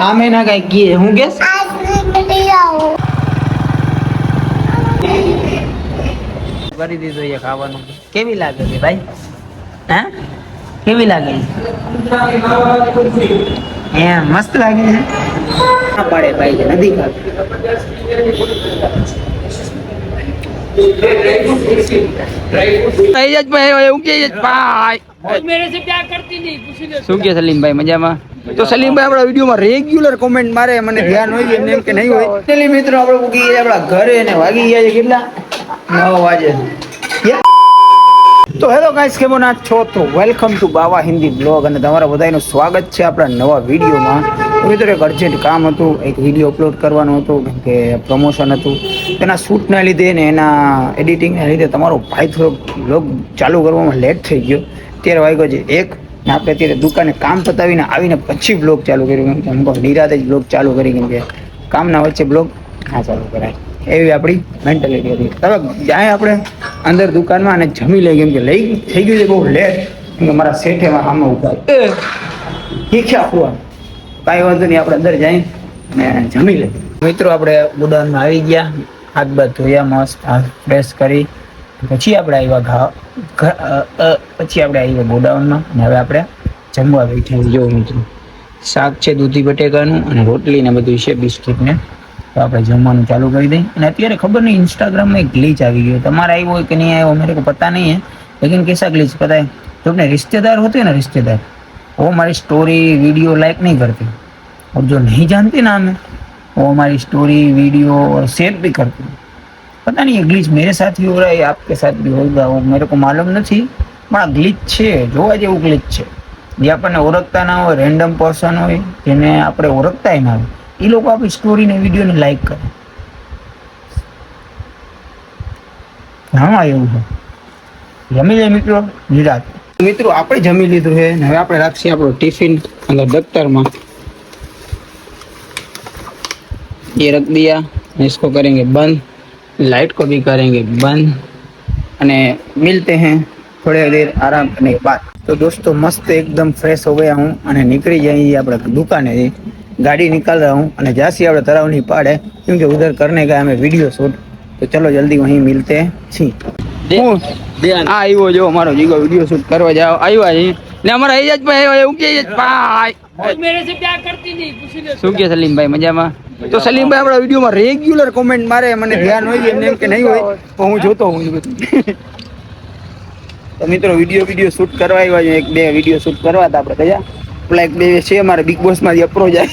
આમે ના કઈ કીએ હું ગેસ કરી દીધું એ ખાવાનું. કેવી લાગે છે ભાઈ? હા કેવી લાગે? મસ્ત લાગે છે. પડે ભાઈ નથી શું કે સલીમભાઈ મજામાં? તો સલીમભાઈ આપણા વિડીયોમાં રેગ્યુલર કોમેન્ટ મારે, મને ધ્યાન હોય એમ કે નહીં હોય. ચલી મિત્રો આપણે ઉગી ગયા આપણા ઘરે ને વાગી ગયા છે કેટલા 9 વાગે. તો હેલો ગાઈસ, કેમ છો? તો વેલકમ ટુ બાવા હિન્દી બ્લોગ અને તમારા બધાનું સ્વાગત છે આપણા નવા વિડીયોમાં. મિત્રો એક અર્જન્ટ કામ હતું, એક વિડીયો અપલોડ કરવાનું હતું કે પ્રમોશન હતું. તેના શૂટના લીધે ને એના એડિટિંગના લીધે તમારો ભાઈ થોડોક બ્લોગ ચાલુ કરવામાં લેટ થઈ ગયો. 13 વાગ્યો છે 1 ને આપણે અત્યારે દુકાને કામ પતાવીને આવીને પછી બ્લોગ ચાલુ કર્યું. કેમ કે અમુક નિરાતે જ બ્લોગ ચાલુ કરી, કેમ કે કામના વચ્ચે બ્લોગ ના ચાલુ કરાય એવી આપણી મેન્ટાલિટી હતી. હવે જાય આપણે અંદર દુકાનમાં અને જમી લઈએ, કેમ કે લઈ થઈ ગયું છે બહુ લેટ. કેમ કે મારા શેઠેમાં સામે ઉભા શીખ્યા ખુવા કાંઈ વાંધો નહીં, આપણે અંદર જઈ ને જમી લઈએ. મિત્રો આપણે ગોડાઉનમાં આવી ગયા, હાથ બાથ ધોયા, મસ્ત ફ્રેશ કરી પછી આપણે આવ્યા પછી આપણે આવ્યા ગોડાઉનમાં. અને હવે આપણે જમવા બેઠા. જો મિત્રો શાક છે દૂધી બટેકાનું અને રોટલી ને બધું છે બિસ્કિટ ને. તો આપણે જમવાનું ચાલુ કરી દઈએ. અને અત્યારે ખબર નહીં इंस्टाग्राम में एक ग्लिच आ गई है, तुम्हारा आई वो कि नहीं आया वो मेरे को पता नहीं है, लेकिन कैसा ग्लिच पता है? जो अपने रिश्तेदार होते हैं ना, रिश्तेदार, वो हमारी स्टोरी वीडियो लाइक नहीं करते, और जो नहीं जानते ना हमें, वो हमारी स्टोरी वीडियो और शेयर भी करते हैं. पता नहीं ये ग्लिच मेरे साथ भी हो रहा है, आपके साथ भी होगा, वो मेरे को मालूम નથી, પણ આ ગ્લિચ છે, જોવા જેવું ગ્લિચ છે. જે આપણને ઓળખતા ના હોય, રેન્ડમ પર્સન હોય જેને આપણે ઓળખતા ના હોય, એ લોકો આપણી સ્ટોરી ને વિડીયો ને લાઈક કરે. હા એવું છે. જમી લે મિત્રો નિરાત. મિત્રો આપણે જમી લીધું છે ને હવે આપણે રાખીએ આપણો ટિફિન અંદર દફતરમાં. ये रख दिया, इसको करेंगे बंद, लाइट को भी करेंगे बंद અને मिलते हैं थोड़ी देर आराम करने के बाद. तो दोस्तों मस्त एकदम फ्रेश हो गया हूँ અને નીકળી जाइए આપણે दुकाने. गाड़ी निकाल रहा हूँ અને जासी આપણે તરાવ नहीं पाड़े, क्योंकि उधर करने का हमें वीडियो शूट. तो चलो जल्दी वहीं मिलते हैं. छी આવ્યો જો અમારો જીગો વિડિયો શૂટ કરવા જાવ આવ્યા છે ને અમારા એજ ભાઈ આવ્યો એવું કે ભાઈ મેરે સે પ્યાર કરતી નહીં પૂછી લે. શું કે સલીમભાઈ મજામાં? તો સલીમભાઈ આપણા વિડીયોમાં રેગ્યુલર કોમેન્ટ મારે, મને ધ્યાન હોય એમ કે નહીં હોય, તો હું જોતો હું બધું. તો મિત્રો વિડીયો શૂટ કરવા આવ્યા છે, એક બે વિડીયો શૂટ કરવા હતા આપણે. કયા પેલા એક બે છે અમારે બિગ બોસ માંથી અપ્રોચ જાય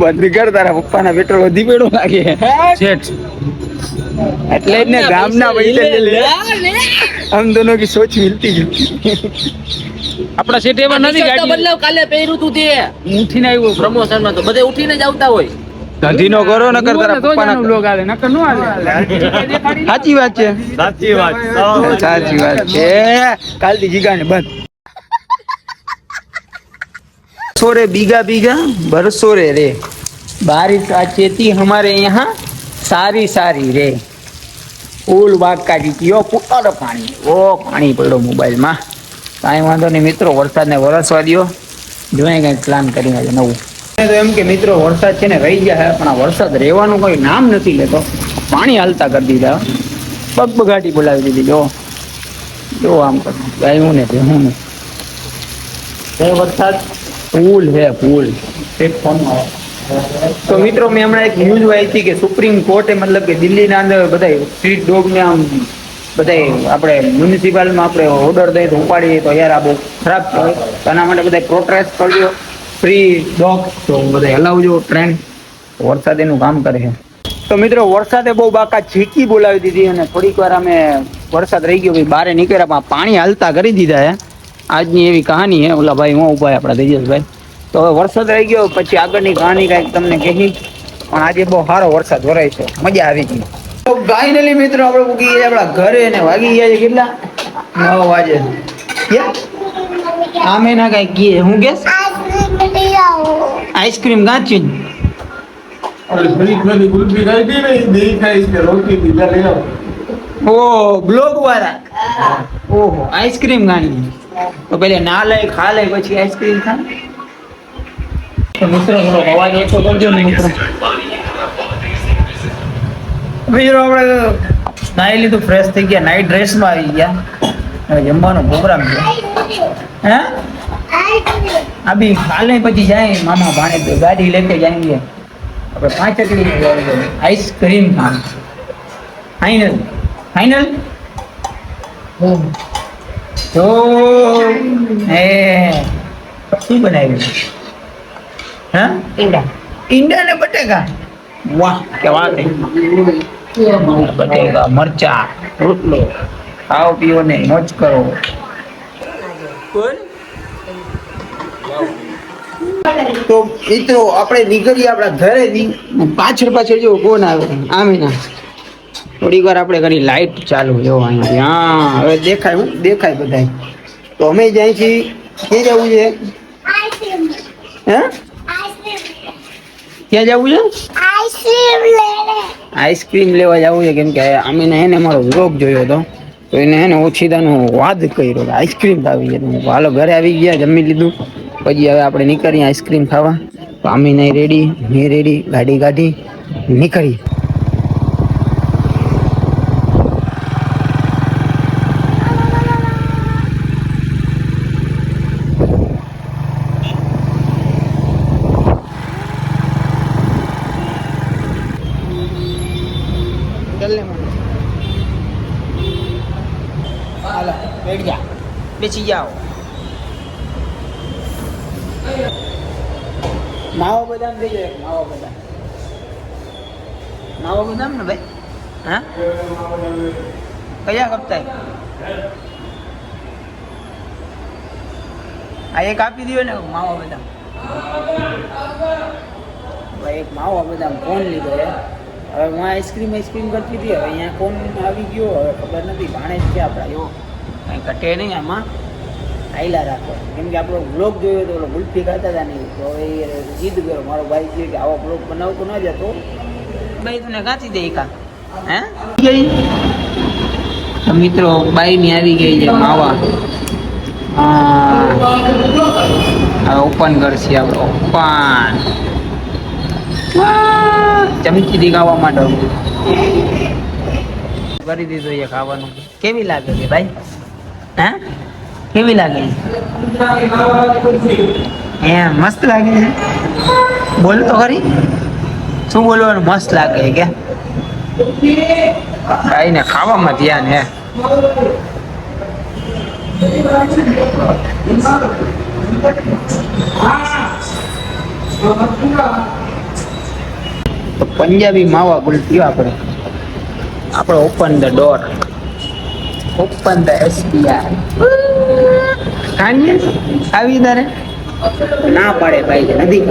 બંધ કર, તારા પપ્પાના પેટ્રોલ વધી પડ્યો લાગે શેઠ, એટલે જ ને ગામના પૈસા હમ દોનો કી સોચ મિલતી જ. આપણા સેટ એમાં નથી ગાડી બદલાવ. કાલે પહેર્યું તું તે ઉઠીને આવ્યો પ્રમોશન માં, તો બધે ઉઠીને જ આવતા હોય. ધંધીનો કરો નકર તારા પપ્પાના બ્લોગ આવે નકર નો આવે. સાચી વાત છે, સાચી વાત છે. કાલથી જીગાને બંધ. सोरे बीघा बीघा बरसो रे बारिश आचेती हमारे यहाँ सारी सारी रे. फूल बाग जीतियो पुटारो पानी, ओ पानी પડ્યો મોબાઈલમાં. કાંઈ વાંધો નહીં મિત્રો, વરસાદને વરસવા દો, જોઈએ કંઈક પ્લાન કરીને આજે નવું. તો એમ કે મિત્રો વરસાદ છે ને રહી ગયા, પણ આ વરસાદ રહેવાનું કોઈ નામ નથી લેતો. પાણી હાલતા કરી દીધા, બગબગાટી બોલાવી દીધી. જો આમ કરું ગાયું ને ભેહું ને વરસાદ ફૂલ હે ફૂલ. તો મિત્રો મેં હમણાં એક ન્યૂઝ વાંચી હતી કે સુપ્રીમ કોર્ટે મતલબ કે દિલ્હીના અંદર બધા સ્ટ્રીટ ડોગને આમ બધા આપણે મ્યુનિસિપાલમાં આપણે ઓર્ડર દઈએ તો ઉપાડીએ, તો યાર આ બહુ ખરાબ કહેવાય. તો આના માટે બધા પ્રોટેસ્ટ કરજો, ફ્રી ડોગ તો બધા હલાવજો ટ્રેન્ડ. વરસાદ એનું કામ કરે છે. તો મિત્રો વરસાદે બહુ બાકા ઝીકી બોલાવી દીધી અને થોડીક વાર અમે વરસાદ રહી ગયો ભાઈ બહાર નીકળ્યા, પણ પાણી હાલતા કરી દીધા હે. આજની એવી કહાની હે. ઓલા ભાઈ હું ઉભા આપણા તેજસભાઈ. તો હવે વરસાદ રહી ગયો પછી આગળની કહાની કાંઈક તમને કહી, પણ આજે બહુ સારો વરસાદ વરાય છે, મજા આવી ગઈ. તો ફાઇનલી મિત્રો આપણે ઉગી ગયા આપણા ઘરે અને વાગી ગયા છે કેટલા 9 વાગે. આમે ના કઈ કીએ હું ગેસ આઈસ્ક્રીમ ગાંચી ઓ બ્લોગ વાળા. ઓહો આઈસ્ક્રીમ ગાણી. તો પેલે ના લઈ ખા લે પછી આઈસ્ક્રીમ ખા. તો મિત્રો થોડો અવાજ ઓછો કરજો ને મિત્રો. મિત્રો આપણે નાઈ લીધું, ફ્રેશ થઈ ગયા, નાઈટ ડ્રેસમાં આવી ગયા. હવે જમવાનો પ્રોગ્રામ છે. હે અભી કાલે પછી જાય મામા ભાણે તો ગાડી લેકે જાएंगे. આપણે 5 ચકલી આઈસ્ક્રીમ ખાવા. Final final. તો એ શું બનાવ્યું? હા ઈંડા ને બટેકા. વાહ કે વાત છે. બટેકા મરચા રોટલો ખાઓ પીઓ ને મોજ કરો. તો મિત્રો આપણે નીકળીએ આપણા ઘરેથી. પાછળ પાછળ જો કોણ આવે? આમીના. થોડીક વાર આપણે કરી લાઈટ ચાલુ જો અહીંયા. હા હવે દેખાય, હું દેખાય બધાય. તો અમે જાય છીએ. ક્યાં જવું છે? હે ક્યાં જવું છે? આઈસ્ક્રીમ લેવા જવું છે. કેમ કે આમીને એને મારો વ્લોગ જોયો હતો તો એને હે ને ઓછીદાનો વાદ કર્યો આઈસ્ક્રીમ ખાવી છે. હાલો ઘરે આવી ગયા, જમી લીધું. પછી હવે આપણે નીકળીએ આઈસ્ક્રીમ ખાવા. તો આમી નહીં રેડી, મેં રેડી, ગાડી કાઢી નીકળી. હાલો બેઠ જા, બેસી જાઓ. માવો બદામ થઈ જાય. માવો બદામ, માવો બદામ ને ભાઈ. હા કયા કપતાય? આ એક આપી દો ને માવો બદામ. ભાઈ એક માવો બદામ કોણ લીધો હે? હવે હું આઈસ્ક્રીમ કરતી હતી. હવે અહીંયા કોણ આવી ગયો હવે ખબર નથી. ભાણે જ છે આપણા. એવો કંઈ ઘટે નહીં આમાં. આયલા રાખો. કેમ કે આપણો બ્લોગ જોયો તો ઓલો ગુલ્ફી ખાતા હતા નહીં. તો હવે એ જીદ કર્યો મારો ભાઈ છે કે આવો બ્લોગ બનાવતો ન જતો ભાઈ, તને કાચી દે કા. હે તો મિત્રો બાઈની આવી ગઈ છે માવા. હવે ઓપન કરશે આપણે. ઓપન ચમચીથી ખાવા માટે કરી દીધું છે ખાવાનું. કેવી લાગે છે ભાઈ? હા કેવી લાગે? એમ મસ્ત લાગે છે. બોલ તો ખરી, શું બોલવાનું? મસ્ત લાગે છે કે ભાઈ ને ખાવામાં ધ્યાન હે. પંજાબી માવા ગુલ્ફી આપણે open the door, open the SBI. કાણીએ આવી તારે ના પાડે ભાઈ, નથી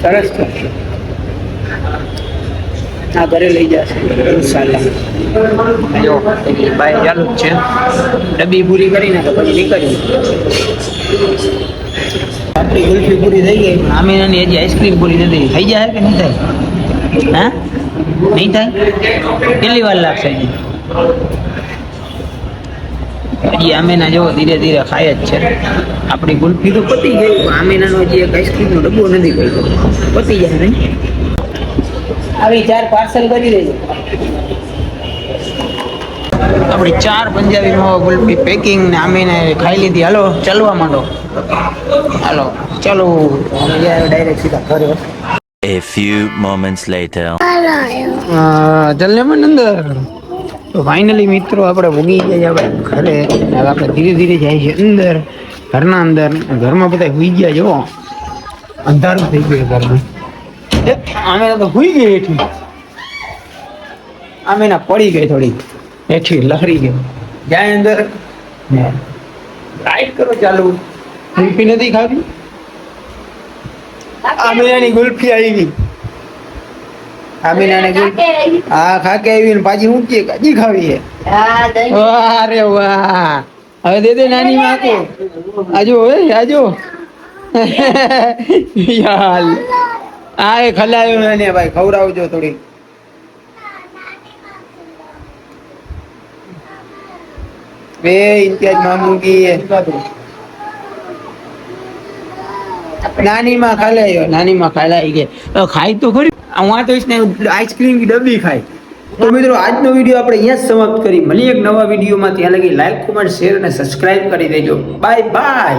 સરસ છે. આ ઘરે લઈ જશે ઇન્શાલ્લાહ. જો ભાઈ ચાલુ જ છે. ડબ્બી પૂરી કરીને તો પછી નીકળી. આપણી ગુલ્ફી પૂરી થઈ ગઈ. આમીનાની હજી આઈસ્ક્રીમ પૂરી નથી. થઈ જાય કે નહીં થાય? હા નહીં થાય? કેટલી વાર લાગશે હજી? હજી આમીના જો ધીરે ધીરે ખાય જ છે. આપણી ગુલ્ફી તો પતી ગઈ. આમીનાનો હજી એક આઈસ્ક્રીમનો ડબ્બો નથી કર્યો. પતી જાય નહીં? આવી 4 પાર્સલ કરી દેજો. આપણી 4 પંજાબી માવા ગુલ્ફી પેકિંગ ને આમીને ખાઈ લીધી. હાલો ચાલવા માંડો. હાલો ચાલો ડાયરેક્ટ સીધા ઘરે. A few moments later. ચલને પણ અંદર. તો ફાઇનલી મિત્રો આપણે ઉગી ગયા આપણે ઘરે. હવે આપણે ધીરે ધીરે જાય છે અંદર, ઘરના અંદર. ઘરમાં બધા સુઈ ગયા. જો અંધારું થઈ ગયું ઘરમાં. અમે તો સુઈ ગઈ હેઠી. અમે ના પડી ગઈ થોડી હેઠી, લહરી ગઈ. જાય અંદર લાઈટ કરો ચાલુ. ગુલ્ફી નથી ખાવી. આમીનાની ગુલ્ફી આવી ગઈ. આમીનાની ગુલ્ફી હા ખાકે આવી ને પાછી મૂકીએ. કાજી ખાવી છે. વાહ રે વાહ. હવે દે દે નાની માકો. આજો હે આજો યાર. આ એ ખલાયો ને ભાઈ, ખવડાવજો થોડી. બે ઇમ્તિયાજ મામૂકી નાની માં ખાલે આવ્યો, નાની માં ખાલે આવી ગયા ખાઈ તો ખરી. હું આ તો ને આઈસ્ક્રીમ ની ડબ્બી ખાય. તો મિત્રો આજનો વિડીયો આપણે અહીંયા જ સમાપ્ત કરી. મળીએ એક નવા વિડીયોમાં. ત્યાં લગી લાઈક, કોમેન્ટ, શેર અને સબસ્ક્રાઇબ કરી દેજો. Bye bye.